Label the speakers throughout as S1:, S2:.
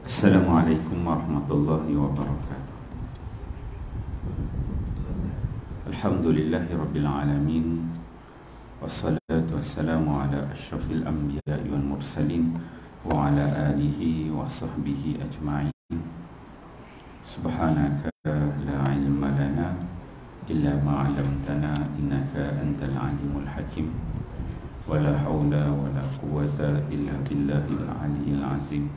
S1: Assalamualaikum warahmatullahi wabarakatuh. Alhamdulillahi rabbil alamin. Wassalatu wassalamu ala asyrafil anbiya'i wal mursalin wa ala alihi wa sahbihi ajma'in. Subhanaka la ilma lana illa ma 'allamtana innaka antal alimul hakim. Wa la hawla wa la quwwata illa billahil aliyyil azim.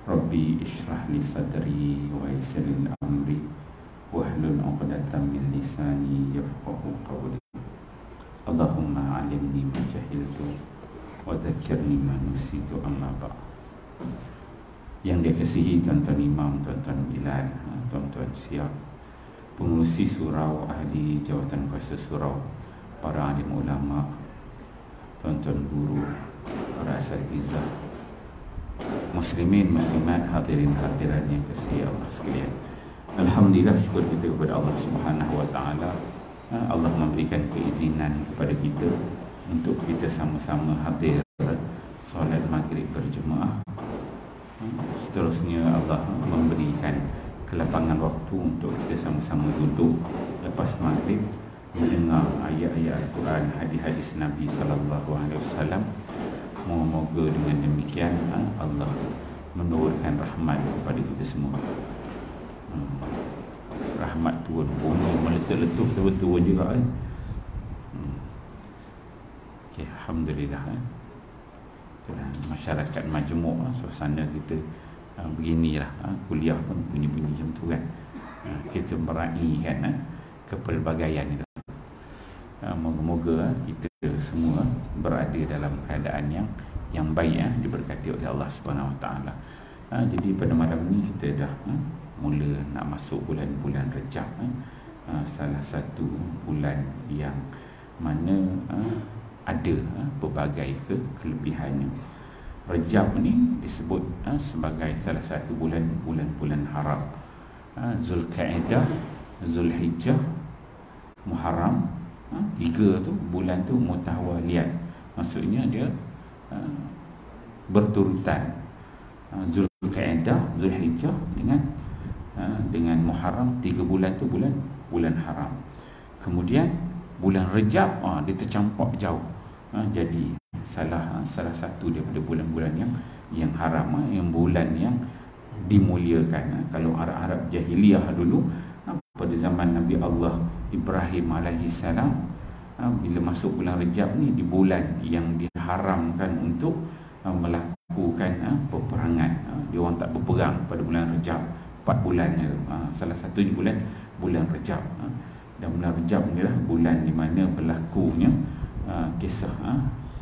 S1: Rabbi ishrah li sadri wa yassir li amri wahlul 'uqdatam min lisani yafqahu qawli. Allahumma 'allimni ma jahiltu wa dzakkirni ma nasitu, amma ba'd. Yang dikasihi tuan-tuan imam, tuan-tuan bilal, tuan-tuan siap, pengurusi surau, ahli jawatan kuasa surau, para alim ulama, tuan-tuan guru, para asatizah, muslimin, muslimat, hadirin hadirat yang kasihi Allah sekalian. Alhamdulillah, syukur kita kepada Allah Subhanahu wa taala. Allah memberikan keizinan kepada kita untuk kita sama-sama hadir solat maghrib berjemaah. Seterusnya Allah memberikan kelapangan waktu untuk kita sama-sama duduk lepas maghrib mendengar ayat-ayat Al-Quran, hadis-hadis Nabi sallallahu alaihi wasallam. Moga-moga dengan demikian Allah menurunkan rahmat kepada kita semua. Rahmat turun, bumi meletup-letup betul-betul juga. Okay, Alhamdulillah. Itulah masyarakat majmuk, suasana kita beginilah. Kuliah pun bunyi-bunyi macam tu kan. Kita meraihkan kepelbagaian itu. Moga-moga kita semua berada dalam keadaan yang baik, diberkati oleh Allah Subhanahu Wa Taala. Jadi pada malam ni kita dah mula nak masuk bulan-bulan Rejab, salah satu bulan yang mana ada pelbagai kelebihannya. Rejab ni disebut sebagai salah satu bulan-bulan haram. Zulkaidah, Zulhijjah, Muharram, tiga tu bulan tu mutawaliyat, maksudnya dia berturutan. Zulkaidah, Zulhijjah dengan Muharram, tiga bulan tu bulan haram. Kemudian bulan Rejab dia tercampak jauh, jadi salah satu daripada bulan-bulan yang haram, yang bulan yang dimuliakan. Kalau Arab jahiliyah dulu, pada zaman Nabi Allah Ibrahim alaihi salam, bila masuk bulan Rejab ni, di bulan yang diharamkan untuk melakukan peperangan. Dia orang tak berperang pada bulan Rejab, 4 bulan. Salah satu di bulan Rejab. Dan bulan Rejab ni lah bulan di mana berlakunya kisah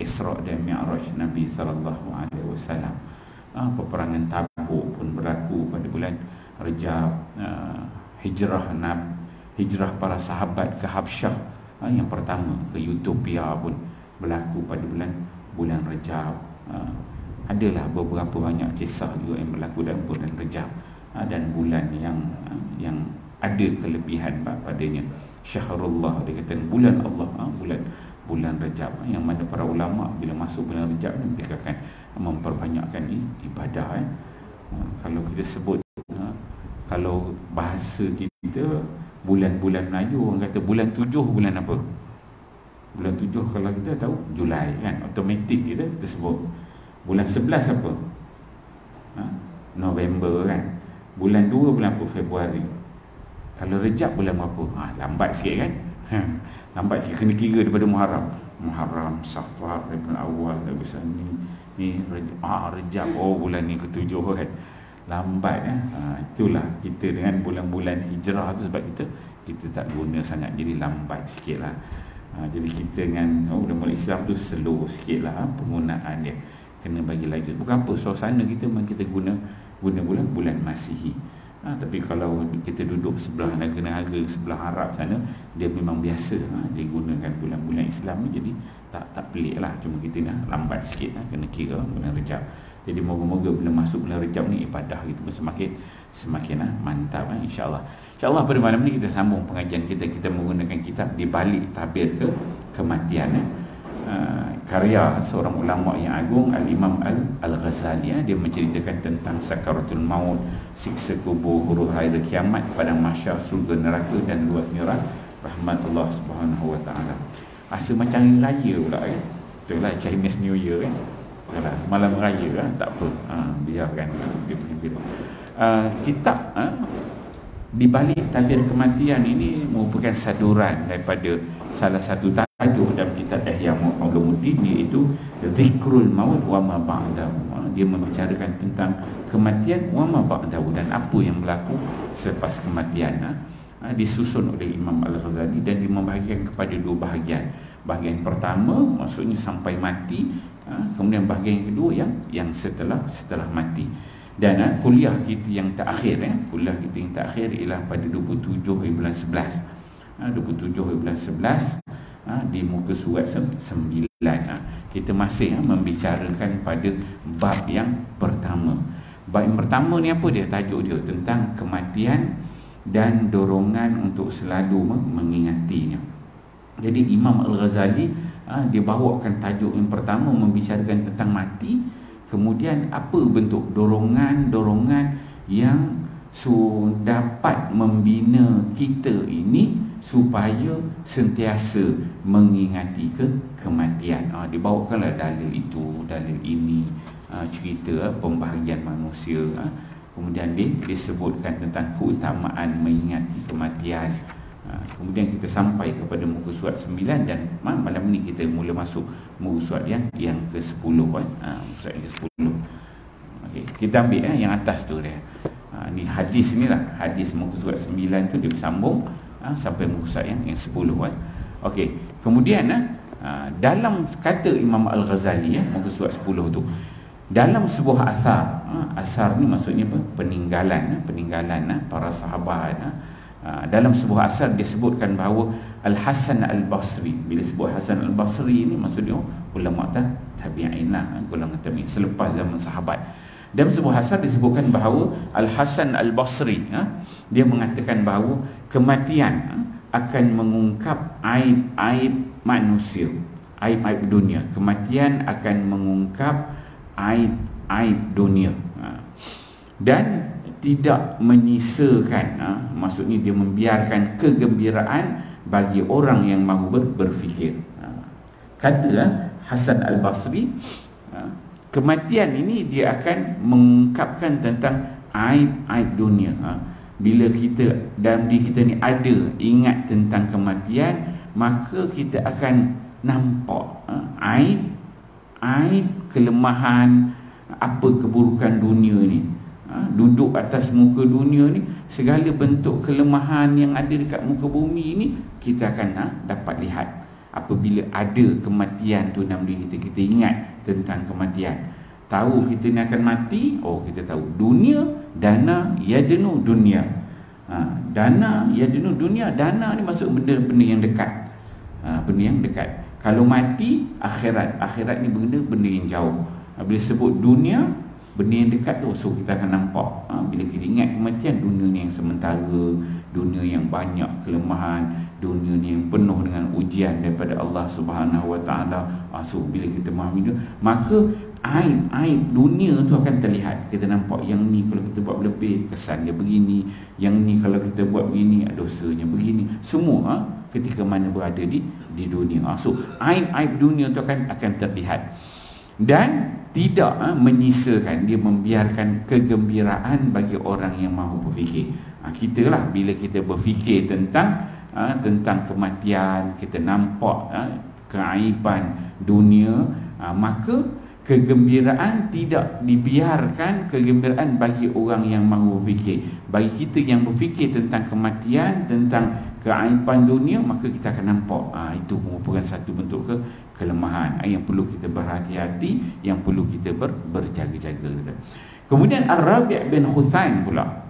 S1: Isra' dan Mi'raj Nabi sallallahu alaihi wasallam. Peperangan Tabuk pun berlaku pada bulan Rejab. Hijrah para sahabat ke Habsyah yang pertama ke Utopia pun berlaku pada bulan Rejab. Adalah beberapa banyak kisah juga yang berlaku dalam bulan Rejab, dan bulan yang ada kelebihan padanya. Syahrullah, dia kata bulan Allah, bulan Rejab, yang mana para ulama bila masuk bulan Rejab ni mereka akan memperbanyakkan ibadah. Kalau kita sebut, kalau bahasa kita bulan-bulan Melayu, orang kata bulan 7 bulan apa? Bulan 7 kalau kita tahu Julai kan, automatik kita sebut. Bulan 11 apa? November kan. Bulan 2 bulan apa? Februari. Kalau Rejab bulan berapa? Lambat sikit kan. Lambat sikit, kena kira daripada Muharram, Safar, Rabiul Awal, Rabiul Tsani, ni Rejab, bulan ni ke-7 kan. Lambat itulah kita dengan bulan-bulan hijrah tu, sebab kita tak guna sangat, jadi lambat sikit lah. Jadi kita dengan ulama Islam tu slow sikit lah penggunaan dia, kena bagi lagi. Bukan apa, suasana kita memang kita guna bulan Masihi. Tapi kalau kita duduk sebelah negara sebelah Arab sana, dia memang biasa dia gunakan bulan-bulan Islam ni, jadi tak pelik lah. Cuma kita nak lambat sikit kena kira bulan Rejab. Jadi moga-moga bila masuk bulan Rejab ni ibadah kita pun semakin mantap, insya-Allah. InsyaAllah pada malam ni kita sambung pengajian kita menggunakan kitab Di Balik Tabir Kematian. karya seorang ulama yang agung, Al-Imam Al-Ghazali. Dia menceritakan tentang sakaratul maut, siksa kubur, huru hara kiamat, padang mahsyar, surga neraka dan luas neraka rahmatullah subhanahu wa ta'ala. Rasa macam raya pula kan. Itulah Chinese New Year kan. Malam raya kan, tak apa. Biarkan dia punya. Kitab di balik takdir kematian ini merupakan saduran daripada salah satu tajuk dalam kitab Ihya Ulumuddin, iaitu Zikrul Maut wa ma ba'dahu. Dia membicarakan tentang kematian wa ma ba'dahu, dan apa yang berlaku selepas kematian. Disusun oleh Imam Al-Ghazali dan dia membahagikan kepada dua bahagian. Bahagian pertama maksudnya sampai mati, kemudian bahagian kedua yang setelah mati. Dan kuliah kita yang terakhir ialah pada 27 bulan 11. 27 bulan 11 di muka surat 9. Kita masih membicarakan pada bab yang pertama. Bab yang pertama ni apa dia? Tajuk dia tentang kematian dan dorongan untuk selalu mengingatinya. Jadi Imam Al-Ghazali dia bawakan tajuk yang pertama membicarakan tentang mati, kemudian apa bentuk dorongan yang dapat membina kita ini supaya sentiasa mengingati kematian. Dibawakanlah dalil itu, dalil ini, cerita pembahagian manusia. Kemudian disebutkan tentang keutamaan mengingat kematian. Kemudian kita sampai kepada muka surat 9 dan malam ni kita mula masuk muka surat yang ke-10 surat yang ke-10. Okey, kita ambil yang atas tu dia. Ni hadis ni lah, hadis muka surat 9 tu dia bersambung sampai muka surat yang 10 Okey, kemudian dalam kata Imam Al-Ghazali muka surat 10 tu, dalam sebuah asar ni maksudnya apa? Peninggalan para sahabat. Dalam sebuah asar disebutkan bahawa Al-Hasan Al-Basri, bila sebut Hasan Al-Basri ni maksudnya ulama tabi'in lah, golongan tabi'in selepas zaman sahabat. Dalam sebuah asar disebutkan bahawa Al-Hasan Al-Basri dia mengatakan bahawa kematian akan mengungkap aib-aib manusia, aib-aib dunia. Kematian akan mengungkap aib-aib dunia dan tidak menyisakan, maksudnya dia membiarkan kegembiraan bagi orang yang mahu berfikir. Kata Hasan Al-Basri, kematian ini dia akan mengungkapkan tentang aib-aib dunia. Bila kita dalam diri kita ni ada ingat tentang kematian, maka kita akan nampak aib, kelemahan, apa keburukan dunia ni. Duduk atas muka dunia ni, segala bentuk kelemahan yang ada dekat muka bumi ni kita akan dapat lihat. Apabila ada kematian tu dalam diri kita, kita ingat tentang kematian, tahu kita ni akan mati. Kita tahu dunia dana yadnu dunia. Dana yadnu dunia, dana ni maksud benda-benda yang dekat. Benda yang dekat. Kalau mati, akhirat ni benda yang jauh. Bila sebut dunia, benda yang dekat tu, so kita akan nampak bila kita ingat kematian, dunia ni yang sementara, dunia yang banyak kelemahan, dunia ni yang penuh dengan ujian daripada Allah Subhanahu wa taala. So bila kita memahami dia, maka aib dunia tu akan terlihat. Kita nampak yang ni kalau kita buat lebih, kesannya begini, yang ni kalau kita buat begini, dosanya begini. Semua ketika mana berada di dunia. So aib dunia tu akan terlihat. Dan tidak menyisakan, dia membiarkan kegembiraan bagi orang yang mahu berfikir. Kita lah, bila kita berfikir tentang kematian, kita nampak keaiban dunia, maka kegembiraan tidak dibiarkan, kegembiraan bagi orang yang mahu berfikir. Bagi kita yang berfikir tentang kematian, tentang keaiban dunia, maka kita akan nampak itu merupakan satu bentuk kelemahan yang perlu kita berhati-hati, yang perlu kita berjaga-jaga. Kemudian Ar-Rabi' bin Huthain pula,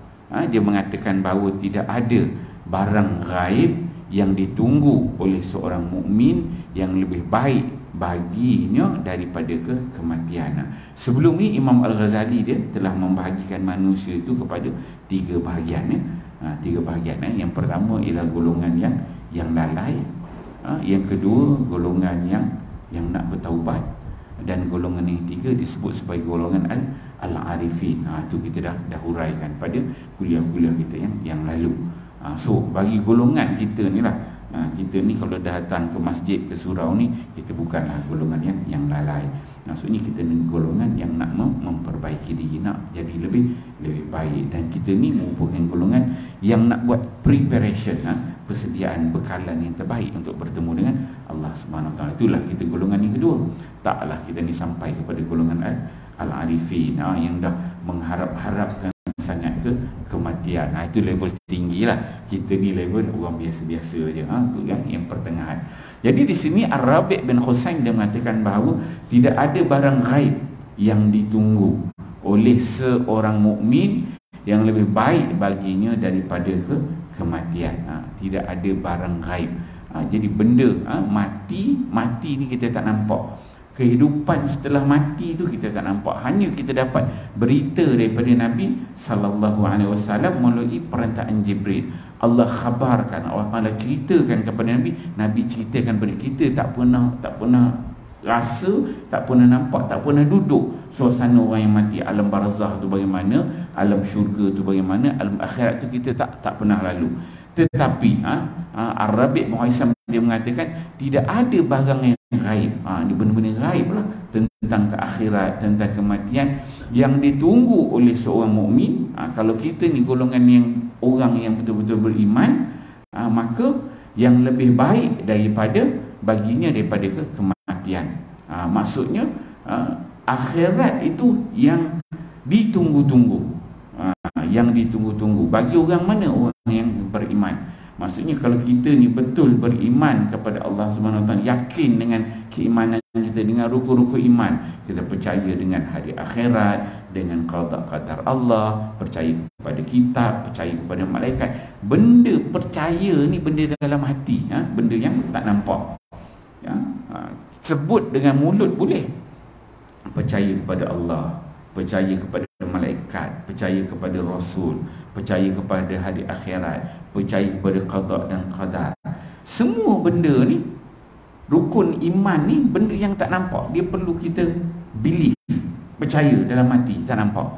S1: dia mengatakan bahawa tidak ada barang gaib yang ditunggu oleh seorang mukmin yang lebih baik baginya daripada kematian. Sebelum ni Imam Al-Ghazali dia telah membahagikan manusia itu kepada tiga bahagian. Yang pertama ialah golongan yang lalai, yang kedua golongan yang nak bertaubat, Dan golongan yang ketiga disebut sebagai golongan al-arifin. Itu kita dah huraikan pada kuliah-kuliah kita yang lalu. So bagi golongan kita ni lah, kita ni kalau dah datang ke masjid, ke surau ni, kita bukanlah golongan yang lalai. Maksudnya kita ni golongan yang nak memperbaiki diri, nak jadi lebih baik. Dan kita ni merupakan golongan yang nak buat preparation, persediaan bekalan yang terbaik untuk bertemu dengan Allah Subhanahu Wa Taala. Itulah kita golongan yang kedua. Taklah kita ni sampai kepada golongan al-arifin, yang dah mengharap-harapkan sangat ke kematian. Itu level tinggi lah. Kita ni level orang biasa-biasa je. Itu yang pertengahan. Jadi di sini Ar-Rabi' bin Husain dia mengatakan bahawa tidak ada barang ghaib yang ditunggu oleh seorang mukmin yang lebih baik baginya daripada kematian. Tidak ada barang ghaib. Jadi benda mati ni kita tak nampak. Kehidupan setelah mati itu kita tak nampak. Hanya kita dapat berita daripada Nabi sallallahu alaihi wasallam melalui perantaraan Jibril. Allah khabarkan, Allah Taala ceritakan kepada Nabi, Nabi ceritakan kepada kita. Tak pernah rasa, tak pernah nampak, tak pernah duduk suasana orang yang mati. Alam barzah tu bagaimana, alam syurga tu bagaimana, alam akhirat tu kita tak pernah lalu. Tetapi Ar-Rabi' bin Husain dia mengatakan tidak ada barang yang gaib. Ini benda-benda gaib lah tentang keakhirat, tentang kematian yang ditunggu oleh seorang mukmin. Kalau kita ni golongan yang orang yang betul-betul beriman, maka yang lebih baik baginya daripada kematian. Maksudnya akhirat itu yang ditunggu-tunggu. Yang ditunggu-tunggu bagi orang mana? Orang yang beriman. Maksudnya kalau kita ni betul beriman kepada Allah Subhanahu Wa Taala, yakin dengan keimanan kita, dengan rukun-rukun iman, kita percaya dengan hari akhirat, dengan qada qadar Allah, percaya kepada kitab, percaya kepada malaikat. Benda percaya ni benda dalam hati, benda yang tak nampak. Sebut dengan mulut boleh. Percaya kepada Allah, percaya kepada malaikat, percaya kepada Rasul, percaya kepada hari akhirat, percaya kepada qada dan qadar. Semua benda ni, rukun iman ni, benda yang tak nampak. Dia perlu kita believe, percaya dalam hati, tak nampak.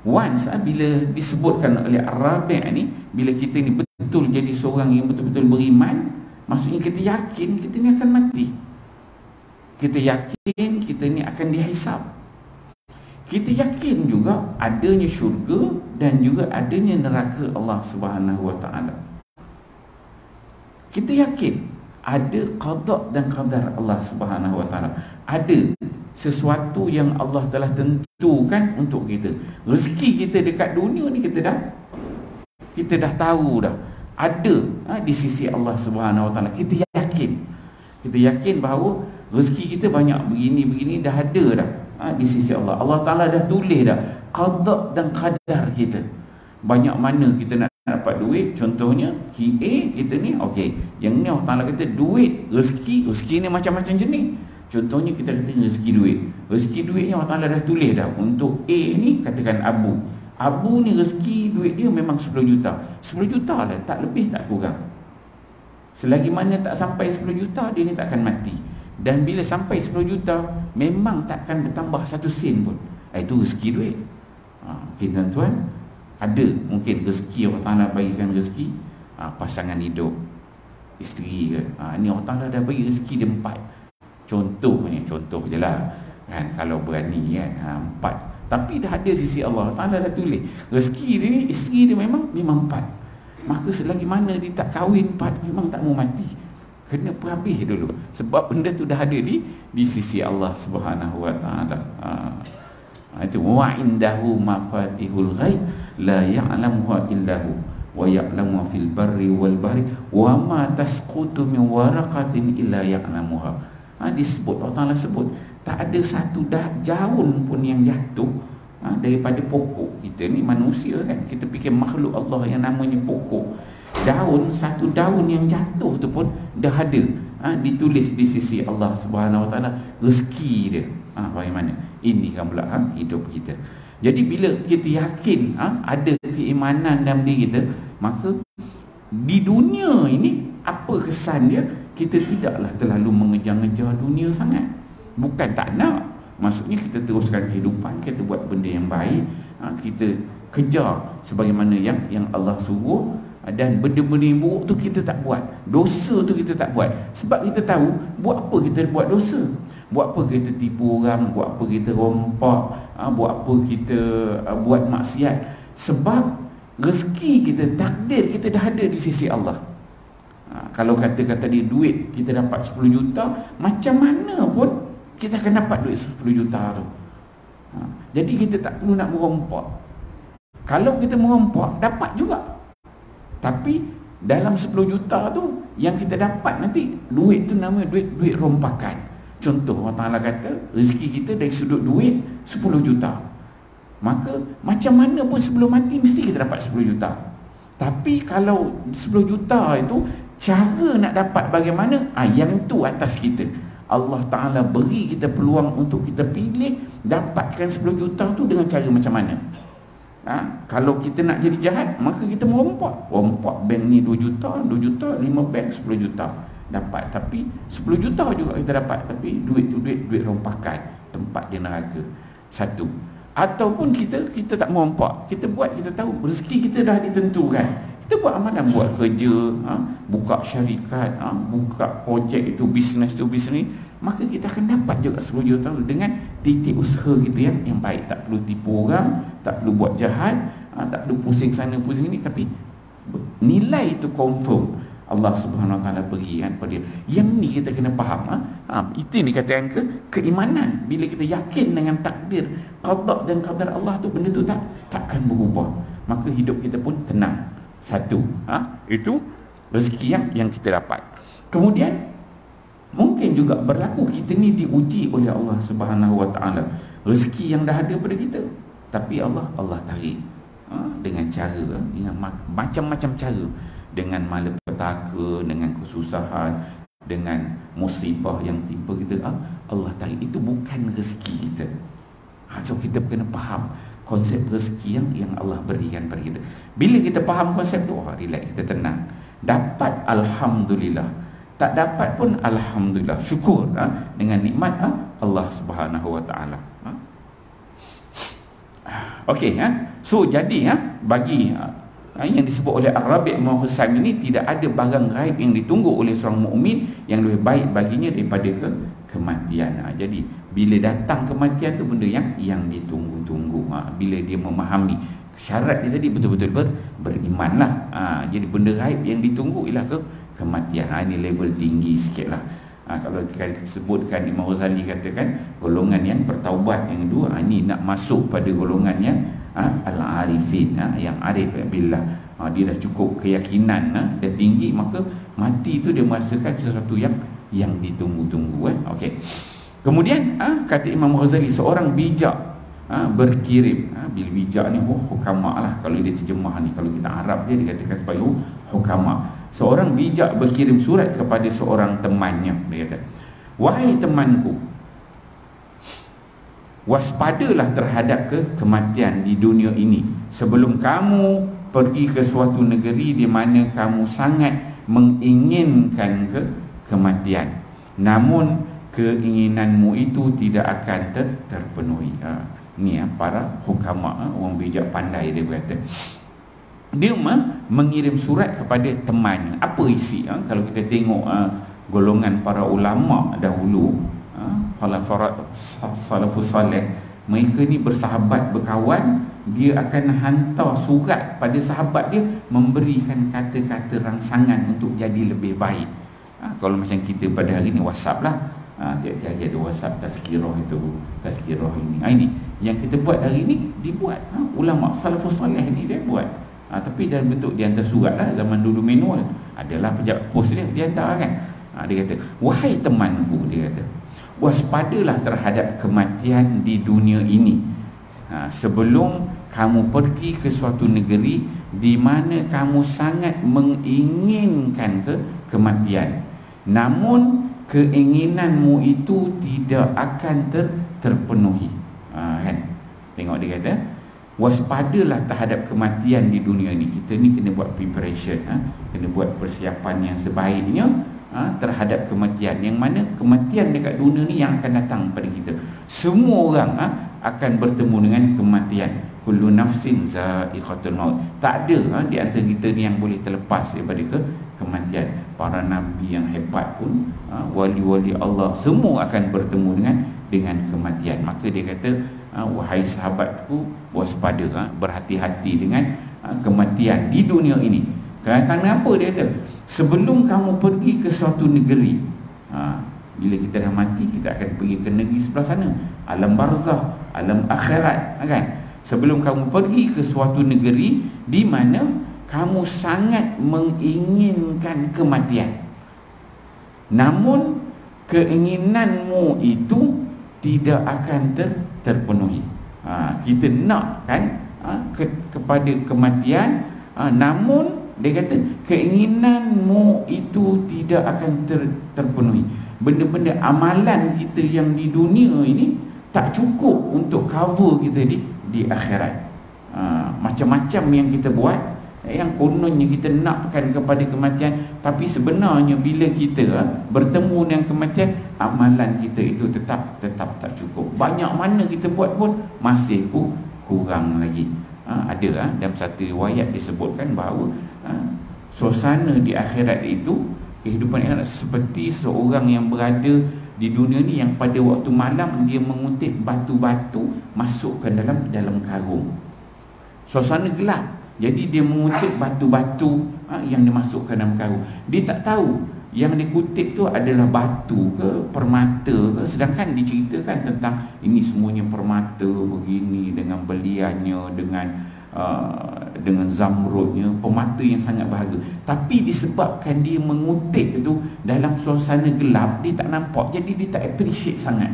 S1: Once bila disebutkan oleh Ar-Rabi' ni, bila kita ni betul jadi seorang yang betul-betul beriman, maksudnya kita yakin kita ni akan mati. Kita yakin kita ni akan dihisab. Kita yakin juga adanya syurga dan juga adanya neraka Allah Subhanahu Wa Taala. Kita yakin ada qada dan qadar Allah Subhanahu Wa Taala. Ada sesuatu yang Allah telah tentukan untuk kita. Rezeki kita dekat dunia ni kita dah tahu dah. Ada di sisi Allah Subhanahu Wa Taala. Kita yakin bahawa rezeki kita banyak begini dah ada dah. Di sisi Allah. Allah Ta'ala dah tulis dah qada dan qadar kita. Banyak mana kita nak dapat duit. Contohnya QA kita ni okey. Yang ni Allah Ta'ala kata duit, rezeki ni macam-macam jenis. Contohnya kita kata rezeki duit. Rezeki duit ni Allah Ta'ala dah tulis dah. Untuk A ni katakan Abu ni rezeki duit dia memang 10 juta. 10 juta lah, tak lebih tak kurang. Selagi mana tak sampai 10 juta dia ni takkan mati. Dan bila sampai 10 juta memang takkan bertambah 1 sen pun. Itu rezeki duit. Okay, tuan-tuan, ada mungkin rezeki Allah Ta'ala bagikan rezeki pasangan hidup, isteri ke. Ni Allah Ta'ala dah bagi rezeki dia 4. Contoh je lah kan, kalau berani kan 4. Tapi dah ada sisi Allah Ta'ala dah tulis rezeki dia ni, isteri dia memang 4. Maka selagi mana dia tak kahwin 4, memang tak mau mati. Kena perhabis dulu. Sebab benda tu dah ada di sisi Allah Subhanahu Wa Ta'ala. Itu wa indahu mafatihul ghaib la ya'lamuha illahu wa ya'lamu fil barri wal bahri wa ma tasqutu min waraqatin illa ya'lamuha. Disebut, Allah Ta'ala sebut tak ada satu daun pun yang jatuh daripada pokok. Kita ni manusia kan, kita fikir makhluk Allah yang namanya pokok. Satu daun yang jatuh tu pun dah ada ditulis di sisi Allah Subhanahu Wa Taala rezeki dia. Bagaimana? Ini kan pula hidup kita. Jadi bila kita yakin ada keimanan dalam diri kita, maka di dunia ini apa kesan dia? Kita tidaklah terlalu mengejar-ngejar dunia sangat. Bukan tak nak, Maksudnya kita teruskan kehidupan, kita buat benda yang baik, kita kejar sebagaimana yang Allah suruh, dan benda-benda yang buruk tu kita tak buat, dosa tu kita tak buat. Sebab kita tahu buat apa kita buat dosa, buat apa kita tipu orang, buat apa kita rompak, buat apa kita buat maksiat. Sebab rezeki kita, takdir kita dah ada di sisi Allah. Kalau katakan tadi duit kita dapat 10 juta, macam mana pun kita akan dapat duit 10 juta tu. Jadi kita tak perlu nak merompak. Kalau kita merompak, dapat juga. Tapi dalam 10 juta tu yang kita dapat nanti, duit tu namanya duit rompakan. Contoh Allah Ta'ala kata rezeki kita dari sudut duit 10 juta, maka macam mana pun sebelum mati mesti kita dapat 10 juta. Tapi kalau 10 juta itu cara nak dapat bagaimana, yang tu atas kita. Allah Ta'ala beri kita peluang untuk kita pilih dapatkan 10 juta tu dengan cara macam mana. Kalau kita nak jadi jahat, maka kita merompak bank ni 2 juta, 5 bank 10 juta dapat. Tapi 10 juta juga kita dapat, tapi duit tu duit rompakan, tempat di neraka. Satu. Ataupun kita tak merompak, kita buat, kita tahu rezeki kita dah ditentukan, kita buat amalan, buat kerja, buka syarikat, buka projek itu, bisnes tu bisnes, maka kita akan dapat juga 10 juta dengan titik usaha kita yang baik. Tak perlu tipu orang, tak perlu buat jahat, tak perlu pusing sana pusing ni, tapi nilai itu confirm Allah Subhanahu Wa Taala beri kan pada dia. Yang ni kita kena faham. Itu ni katakan keimanan. Bila kita yakin dengan takdir, qada dan qadar Allah tu, benda tu takkan berubah, maka hidup kita pun tenang. Satu, itu rezeki yang kita dapat. Kemudian mungkin juga berlaku kita ni diuji oleh Allah Subhanahu Wa Taala. Rezeki yang dah ada pada kita, tapi Allah tarik dengan cara, dengan macam-macam cara, dengan malapetaka, dengan kesusahan, dengan musibah yang timpa kita. Allah tarik. Itu bukan rezeki kita. So kita kena faham konsep rezeki yang Allah berikan pada kita. Bila kita faham konsep tu, relax, kita tenang. Dapat, alhamdulillah. Tak dapat pun alhamdulillah, syukur dengan nikmat Allah Subhanahu Wa Taala. Okey, so jadi bagi yang disebut oleh Ar-Rabi' Muhsan ini, tidak ada barang gaib yang ditunggu oleh seorang mukmin yang lebih baik baginya daripada kematian. Jadi bila datang kematian tu benda yang ditunggu-tunggu. Bila dia memahami syarat dia tadi betul-betul berimanlah. Jadi benda gaib yang ditunggu ialah kematian. Ini level tinggi sikitlah. Kalau kita sebutkan, Imam Ghazali katakan golongan yang bertaubat yang kedua, ini nak masuk pada golongan yang al-arifin, yang arif billah. Dia dah cukup keyakinan dah tinggi, maka mati tu dia merasakan sesuatu yang ditunggu-tunggu. Okey. Kemudian kata Imam Ghazali, seorang bijak berkirim, bila bijak ni hukama lah kalau dia terjemah ni, kalau kita Arab dia dikatakan sebagai hukama. Seorang bijak berkirim surat kepada seorang temannya. Dia kata, wahai temanku, waspadalah terhadap kematian di dunia ini sebelum kamu pergi ke suatu negeri di mana kamu sangat menginginkan kematian, namun keinginanmu itu tidak akan terpenuhi. Ni para hukama, orang bijak pandai, dia berkata dia mengirim surat kepada temannya. Apa isi? Kalau kita tengok golongan para ulama dahulu, salafus salih, mereka ni bersahabat, berkawan, dia akan hantar surat pada sahabat dia, memberikan kata-kata rangsangan untuk jadi lebih baik. Kalau macam kita pada hari ni WhatsApp lah, tiap-tiap ada WhatsApp tazkirah itu, tazkirah ini. Ini yang kita buat hari ni dibuat ulama salafus salih ni dia buat. Tapi dalam bentuk dia hantar surat lah. Zaman dulu manual, adalah pejabat pos dia hantar kan. Dia kata, wahai temanku, dia kata, waspadalah terhadap kematian di dunia ini sebelum kamu pergi ke suatu negeri di mana kamu sangat menginginkan kematian, namun keinginanmu itu tidak akan terpenuhi. Kan? Tengok dia kata, waspadalah terhadap kematian di dunia ini. Kita ni kena buat preparation, kena buat persiapan yang sebaiknya terhadap kematian, yang mana kematian dekat dunia ni yang akan datang pada kita. Semua orang akan bertemu dengan kematian. Kullu nafsin za'iqatul maut. Tak ada di antara kita ni yang boleh terlepas daripada kematian. Para nabi yang hebat pun, wali-wali Allah, semua akan bertemu dengan kematian. Maka dia kata, wahai sahabatku, waspada, berhati-hati dengan kematian di dunia ini. Kenapa dia kata? Sebelum kamu pergi ke suatu negeri, bila kita dah mati, kita akan pergi ke negeri sebelah sana, alam barzah, alam akhirat, kan? Sebelum kamu pergi ke suatu negeri di mana kamu sangat menginginkan kematian, namun keinginanmu itu tidak akan terpenuhi. Kita nak kan kepada kematian, namun dia kata keinginanmu itu tidak akan terpenuhi. Benda-benda amalan kita yang di dunia ini tak cukup untuk cover kita di akhirat. Macam-macam yang kita buat, yang kononnya kita nakkan kepada kematian, tapi sebenarnya bila kita bertemu dengan kematian, amalan kita itu tetap tak cukup. Banyak mana kita buat pun masih kurang lagi. Ada dalam satu riwayat disebutkan bahawa suasana di akhirat itu, kehidupan akhirat seperti seorang yang berada di dunia ni, yang pada waktu malam dia mengutip batu-batu masukkan dalam karung. Suasana gelap, jadi dia mengutip batu-batu yang dimasukkan dalam karung. Dia tak tahu yang dikutip tu adalah batu ke permata ke, sedangkan diceritakan tentang ini semuanya permata begini, dengan beliannya, dengan zamrudnya, permata yang sangat berharga. Tapi disebabkan dia mengutip itu dalam suasana gelap, dia tak nampak, jadi dia tak appreciate sangat.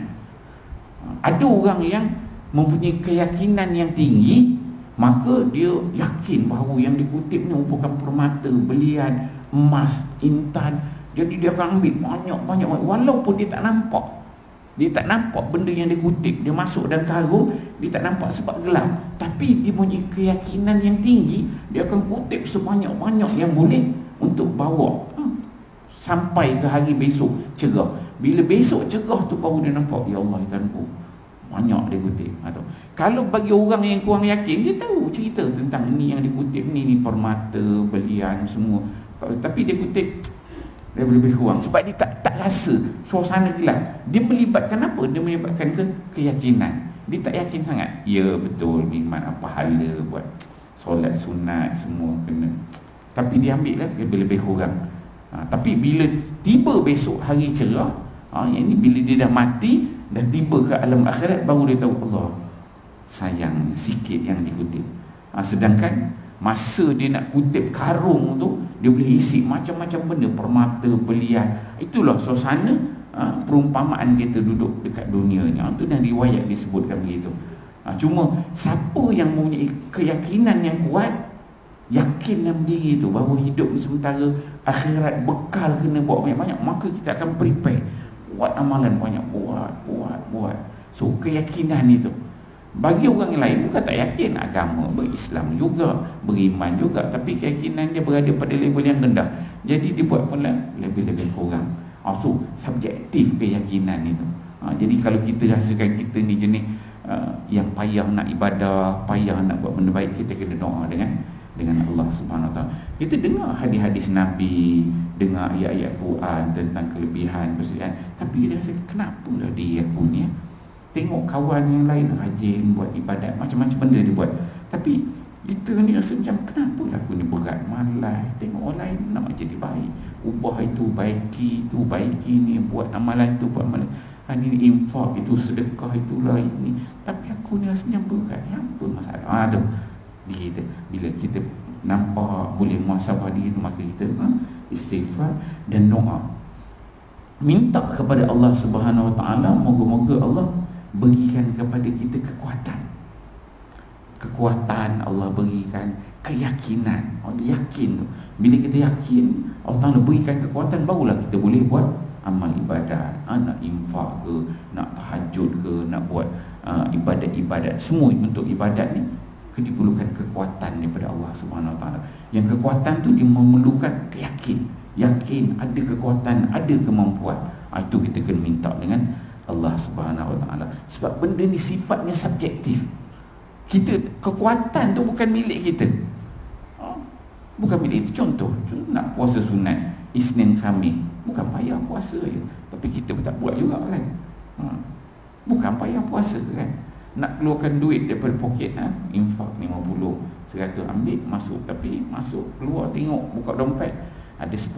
S1: Ada orang yang mempunyai keyakinan yang tinggi, maka dia yakin bahawa yang dikutip ni merupakan permata, belian, emas, intan. Jadi dia akan ambil banyak-banyak, walaupun dia tak nampak. Dia tak nampak benda yang dia kutip, dia masuk dalam karung, dia tak nampak sebab gelap. Tapi dia punya keyakinan yang tinggi, dia akan kutip sebanyak-banyak yang boleh untuk bawa sampai ke hari besok cerah. Bila besok cerah tu baru dia nampak, ya Allah Tuhanku, banyak dia kutip. Atau kalau bagi orang yang kurang yakin, dia tahu cerita tentang ini yang dikutip ni permata, belian semua, tapi dia kutip dia lebih kurang sebab dia tak rasa suasana gelap. Dia melibatkan apa? Dia melibatkan keyakinan. Dia tak yakin sangat. Ya betul, nikmat pahala buat solat sunat semua kena, tapi dia ambil lah lebih kurang. Tapi bila tiba besok hari cerah, yang ini bila dia dah mati, dah tiba ke alam akhirat, baru dia tahu Allah sayang sikit yang dikutip. Sedangkan masa dia nak kutip karung tu, dia boleh isi macam-macam benda, permata, belian. Itulah suasana perumpamaan kita duduk dekat dunia ni. Itu dah riwayat disebutkan begitu. Cuma siapa yang mempunyai keyakinan yang kuat, yakin dalam diri tu bahawa hidup ni sementara, akhirat bekal kena buat banyak-banyak, maka kita akan prepare, buat amalan banyak, buat. So keyakinan itu. Bagi orang lain bukan tak yakin agama, berislam juga, beriman juga, tapi keyakinan dia berada pada level yang rendah, jadi dia buat pula lebih-lebih kurang. So subjektif keyakinan itu. Jadi kalau kita rasakan kita ni jenis yang payah nak ibadah, payah nak buat benda baik, kita kena doa dengan Allah Subhanahu Wa Taala. Kita dengar hadis-hadis Nabi, dengar ayat-ayat Quran tentang kelebihan persediaan, tapi kita rasa kenapalah dia aku ni tengok kawan yang lain rajin buat ibadat, macam-macam benda dia buat, tapi kita ni rasa macam kenapalah aku ni berat, malas. Tengok orang lain nak jadi baik, ubah itu, baiki ni, buat amalan tu, buat amalan ini, infak itu, sedekah itulah ini, tapi aku ni rasa macam berat. Apa masalah? Tu kita bila kita nampak boleh muhasabah diri tu, maka kita istighfar dan doa, minta kepada Allah Subhanahu Wa Taala, moga-moga Allah berikan kepada kita kekuatan Allah berikan keyakinan. Allah yakin tu. Bila kita yakin Allah Ta'ala berikan kekuatan, barulah kita boleh buat amal ibadat. Nak infak ke, nak tahajud ke, nak buat ibadat-ibadat, semua bentuk ibadat ni diperlukan kekuatan daripada Allah Subhanahu Wa Taala. Yang kekuatan tu dia memerlukan yakin ada kekuatan, ada kemampuan. Itu kita kena minta dengan Allah Subhanahu Wa Taala. Sebab benda ni sifatnya subjektif. Kita, kekuatan tu bukan milik kita. Bukan milik itu. Contoh nak puasa sunat Isnin Khamis, bukan payah puasa je, tapi kita pun tak buat juga kan. Bukan payah puasa kan. Nak keluarkan duit daripada poket, infak 50, 100 ambil masuk, tapi masuk keluar tengok buka dompet ada 10,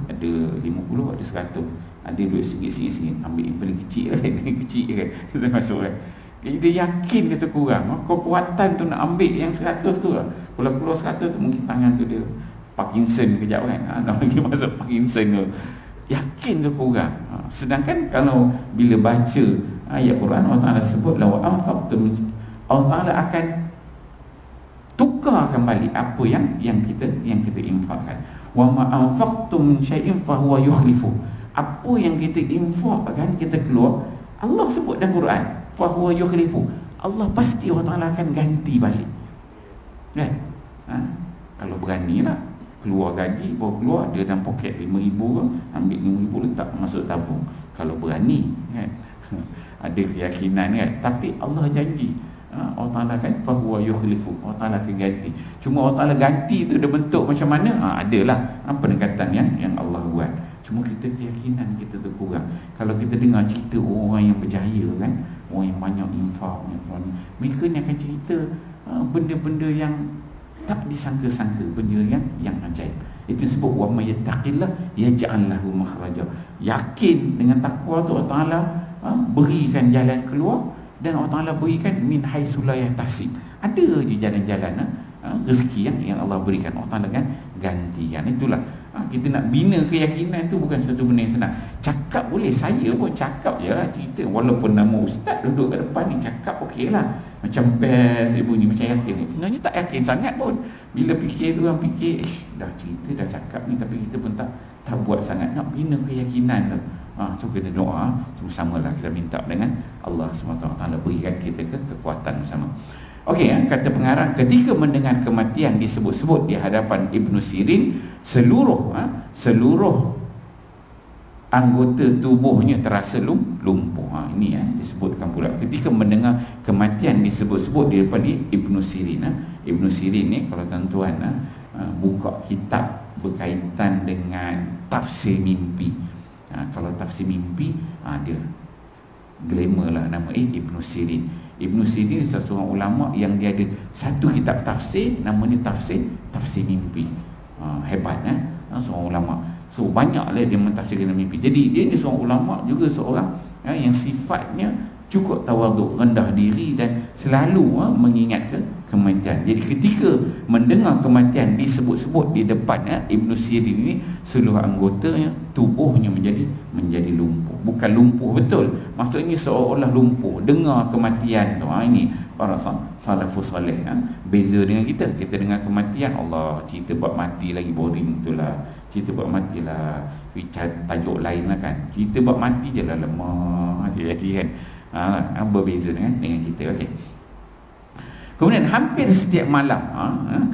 S1: ada 50, ada 100, ada duit sikit-sikit, ambil yang paling kecil kan, yang kecil kan, kita masuk kan. Jadi dia yakin dia terkurang. Kekuatan tu nak ambil yang 100 tu lah. Kalau keluar 100 tu mungkin tangan tu dia Parkinson kejap kan, nak pergi masuk Parkinson tu, yakin tu kurang. Sedangkan kalau bila baca ayat Quran, Allah Ta'ala sebut lawa anfaqtum, Allah Ta'ala akan tukarkan balik apa yang kita infakkan. Wa ma anfaqtum min syai'in fa huwa yukhlifu. Apa yang kita infakkan, kita keluar, Allah sebut dalam Quran fa huwa yukhlifu. Allah pasti Allah Ta'ala akan ganti balik. Kan? Kalau beranilah keluar gaji, baru keluar dia dalam poket 5,000 ke, ambil 5,000 letak masuk tabung. Kalau berani kan, ada keyakinan kan. Tapi Allah janji, Allah Ta'ala kan fahuwa yukhlifu, Allah Ta'ala akan ganti. Cuma Allah Ta'ala ganti tu dia bentuk macam mana, adalah pendekatan yang Allah buat. Cuma kita keyakinan kita tu kurang. Kalau kita dengar cerita orang yang berjaya kan, orang yang banyak infak, mereka ni akan cerita benda-benda yang tak disangka-sangka, benda yang ajaib. Itu sebut wa may yattaqillah yaj'al lahu makhraja. Yakin dengan takwa tu Allah Taala berikan jalan keluar, dan Allah Taala berikan min haitsu la yahtasib. Ada je jalan-jalan rezeki yang Allah berikan, Allah Taala kan gantikan. Itulah kita nak bina keyakinan tu bukan satu benda yang senang. Cakap boleh, saya pun cakap je lah, cerita walaupun nama ustaz duduk kat depan ni, cakap okey lah, macam best dia bunyi, macam yakin ni. Sebenarnya tak yakin sangat pun. Bila fikir tu orang fikir dah cerita, dah cakap ni, tapi kita pun tak buat sangat. Nak bina keyakinan tu, so kita doa sama-sama lah, kita minta dengan Allah SWT berikan kita kekuatan bersama. Okey, kata pengarang, ketika mendengar kematian disebut-sebut di hadapan Ibnu Sirin, seluruh anggota tubuhnya terasa lumpuh. Ini disebutkan pula ketika mendengar kematian disebut-sebut di depan Ibnu Sirin. Ibnu Sirin ni kalau tuan-tuan buka kitab berkaitan dengan tafsir mimpi, kalau tafsir mimpi dia glamour lah nama Ibnu Sirin. Ibnu Sirin seorang ulama yang dia ada satu kitab tafsir namanya tafsir mimpi. Hebat seorang ulama. So banyaklah dia mentafsirkan mimpi. Jadi dia ni seorang ulama juga, seorang yang sifatnya cukup tawaduk, rendah diri, dan selalu mengingat kematian. Jadi ketika mendengar kematian disebut-sebut di depan Ibnu Sirin ini, seluruh anggotanya tubuhnya menjadi lumpuh. Bukan lumpuh betul, maksudnya seolah-olah lumpuh dengar kematian tu. Ini para salafus salih. Beza dengan kita dengar kematian, Allah cerita buat mati lagi boring, itulah cerita buat mati lah, tajuk lain lah kan, cerita buat mati je lah, lemah dia kan. Berbeza dengan kita. Okey. Kemudian hampir setiap malam,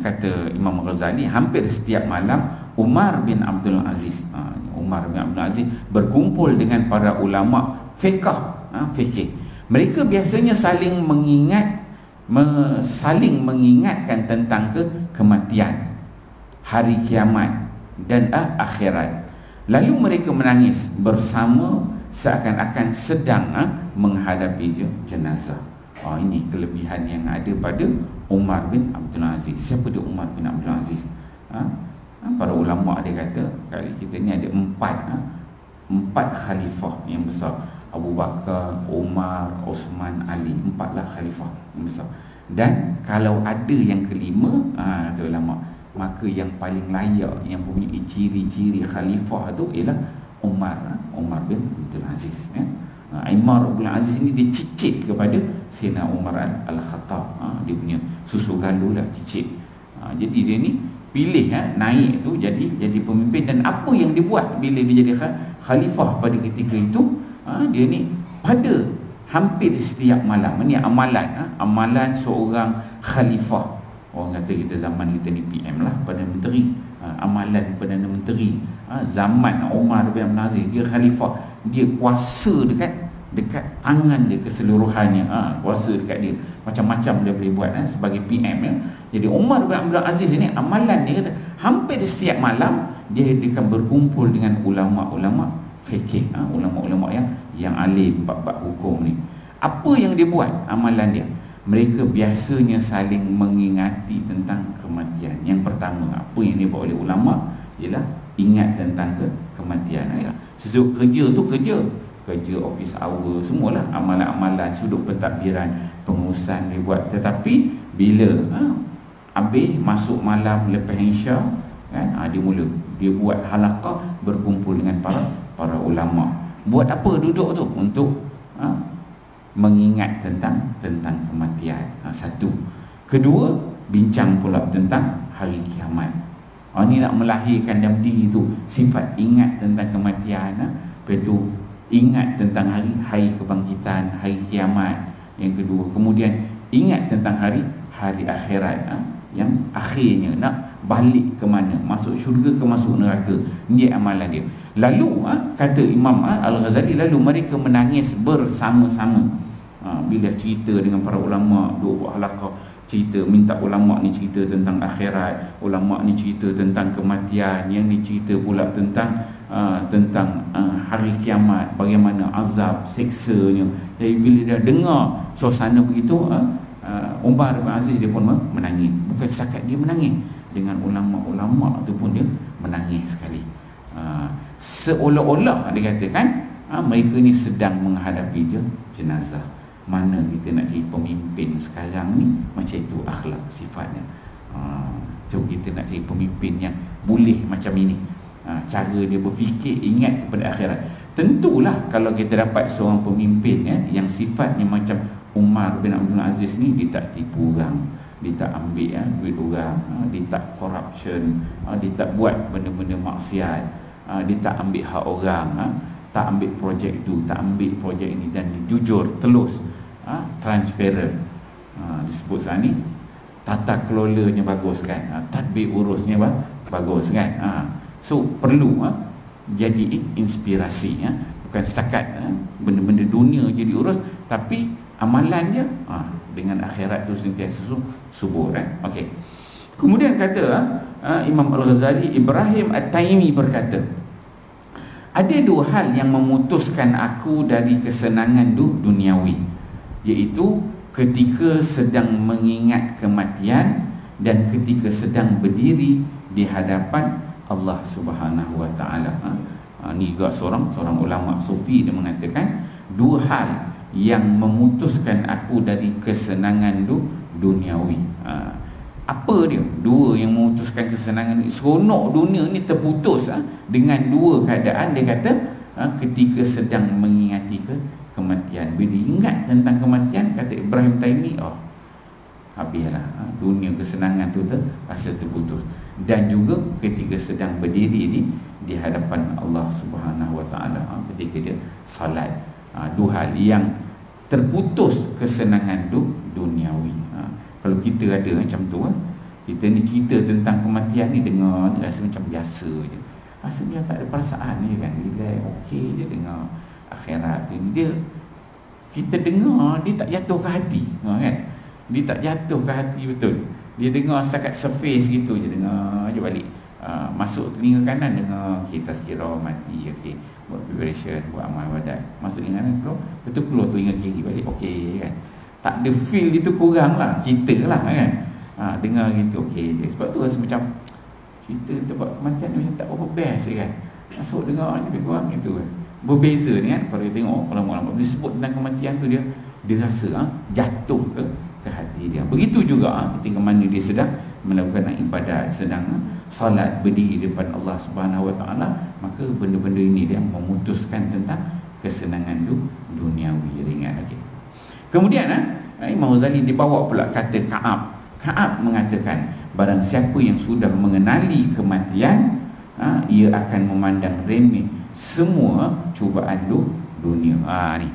S1: kata Imam Ghazali, hampir setiap malam Umar bin Abdul Aziz berkumpul dengan para ulama fikih. Mereka biasanya saling mengingatkan tentang kematian, hari kiamat dan akhirat. Lalu mereka menangis bersama seakan-akan sedang menghadapi jenazah. Ini kelebihan yang ada pada Umar bin Abdul Aziz. Siapa dia Umar bin Abdul Aziz? Para ulama dia kata kali kita ni ada empat khalifah yang besar. Abu Bakar, Umar, Osman, Ali. 4 lah khalifah yang besar. Dan kalau ada yang kelima, tu ulama, maka yang paling layak, yang mempunyai ciri-ciri khalifah tu ialah Umar bin Abdul Aziz. Umar bin Aziz ini dia cicit kepada Sayyidina Umar Al-Khattab. Dia punya susu galuh lah, cicit. Jadi dia ni pilih naik tu jadi pemimpin. Dan apa yang dia buat bila dia jadi khalifah pada ketika itu, dia ni pada hampir setiap malam, ini amalan seorang khalifah. Orang kata kita zaman kita ni PM lah, Perdana Menteri. Amalan Perdana Menteri zaman Umar bin Abdul Aziz, dia khalifah, dia kuasa dekat dekat tangan dia keseluruhannya, kuasa dekat dia, macam-macam dia boleh buat sebagai PM ya. Jadi Umar bin Abdul Aziz ini amalan dia kata hampir setiap malam dia akan berkumpul dengan ulama-ulama fikih, ulama-ulama yang alim bab-bab hukum ni. Apa yang dia buat amalan dia? Mereka biasanya saling mengingati tentang kematian. Yang pertama, apa yang dibuat oleh ulama ialah ingat tentang kematian. Sesuk kerja tu kerja office hour semualah, amalan-amalan sudut pentadbiran, pengurusan dia buat. Tetapi bila habis masuk malam lepas Isya kan, dia buat halaqah berkumpul dengan para ulama. Buat apa duduk tu? Untuk mengingat tentang kematian. Satu. Kedua, bincang pula tentang hari kiamat. Ini nak melahirkan dalam diri tu sifat ingat tentang kematian. Lepas tu ingat tentang hari kebangkitan, hari kiamat. Yang kedua, kemudian ingat tentang hari akhirat, yang akhirnya nak balik ke mana, masuk syurga ke masuk neraka. Ini amalan dia. Lalu kata Imam Al-Ghazali, lalu mereka menangis bersama-sama bila cerita dengan para ulama, dua buah halaqah cerita, minta ulama ni cerita tentang akhirat, ulama ni cerita tentang kematian, yang ni cerita pula tentang hari kiamat, bagaimana azab, seksanya. Jadi bila dia dengar suasana begitu, Umar bin Aziz dia pun menangis. Bukan setakat dia menangis, dengan ulama-ulama tu pun dia menangis sekali. Seolah-olah dia katakan mereka ni sedang menghadapi jenazah. Mana kita nak jadi pemimpin sekarang ni macam itu akhlak sifatnya. So kita nak jadi pemimpin yang boleh macam ini, cara dia berfikir ingat kepada akhirat. Tentulah kalau kita dapat seorang pemimpin yang sifatnya macam Umar bin Abdul Aziz ni, dia tak tipu orang, dia tak ambil duit orang, dia tak corruption, dia tak buat benda-benda maksiat, dia tak ambil hak orang, tak ambil projek tu, tak ambil projek ini, dan dia jujur, telus, transparent. Disebut saat ni tata kelolanya bagus kan, tadbir urusnya bagus kan. So perlu jadi inspirasi, bukan setakat benda-benda dunia jadi urus, tapi amalannya dengan akhirat tu sentiasa subur Okey. Kemudian kata Imam Al-Ghazali, Ibrahim At-Taimi berkata, ada dua hal yang memutuskan aku dari kesenangan duniawi, iaitu ketika sedang mengingat kematian dan ketika sedang berdiri di hadapan Allah Subhanahu Wa Taala. Ni juga seorang ulama sufi, dia mengatakan dua hal yang memutuskan aku dari kesenangan duniawi. Apa dia? Dua yang memutuskan kesenangan. Seronok dunia ni terputus dengan dua keadaan. Dia kata ketika sedang mengingati kematian. Bila ingat tentang kematian, kata Ibrahim Taimi, habislah dunia kesenangan tu rasa terputus. Dan juga ketika sedang berdiri di hadapan Allah Subhanahu Wa Taala, ketika dia salat. Dua hal yang terputus kesenangan duniawi. Kalau kita ada macam tu, kita ni cerita tentang kematian ni, dengar ni rasa macam biasa je, rasa macam tak ada perasaan ni kan, relax, okey je dengar. Akhirat ni kita dengar, dia tak jatuh ke hati kan, dia tak jatuh ke hati betul. Dia dengar setakat surface gitu je, dengar je balik. Masuk telinga kanan dengar, kita sekira mati, okey, buat preparation, buat amal ibadat. Masuk telinga kanan, betul keluar telinga kiri balik, okey kan. Tak ada feel itu, kurang lah kita lah kan. Dengar gitu, okey. Sebab tu rasa macam cerita tempat kematian ni macam tak berapa best kan. Masuk dengar ni lebih kurang gitu kan. Berbeza ni kan. Kalau kita tengok ulama-ulama bila sebut tentang kematian tu, dia rasa jatuh ke hati dia. Begitu juga ketika mana dia sedang melakukan ibadat, sedang salat, berdiri di depan Allah Subhanahu Wa Taala, maka benda-benda ini dia memutuskan tentang kesenangan duniawi ringan. Okey. Kemudian Imam Ghazali dibawa pula kata Ka'ab mengatakan, barang siapa yang sudah mengenali kematian, ia akan memandang remeh semua cubaan dunia. Ni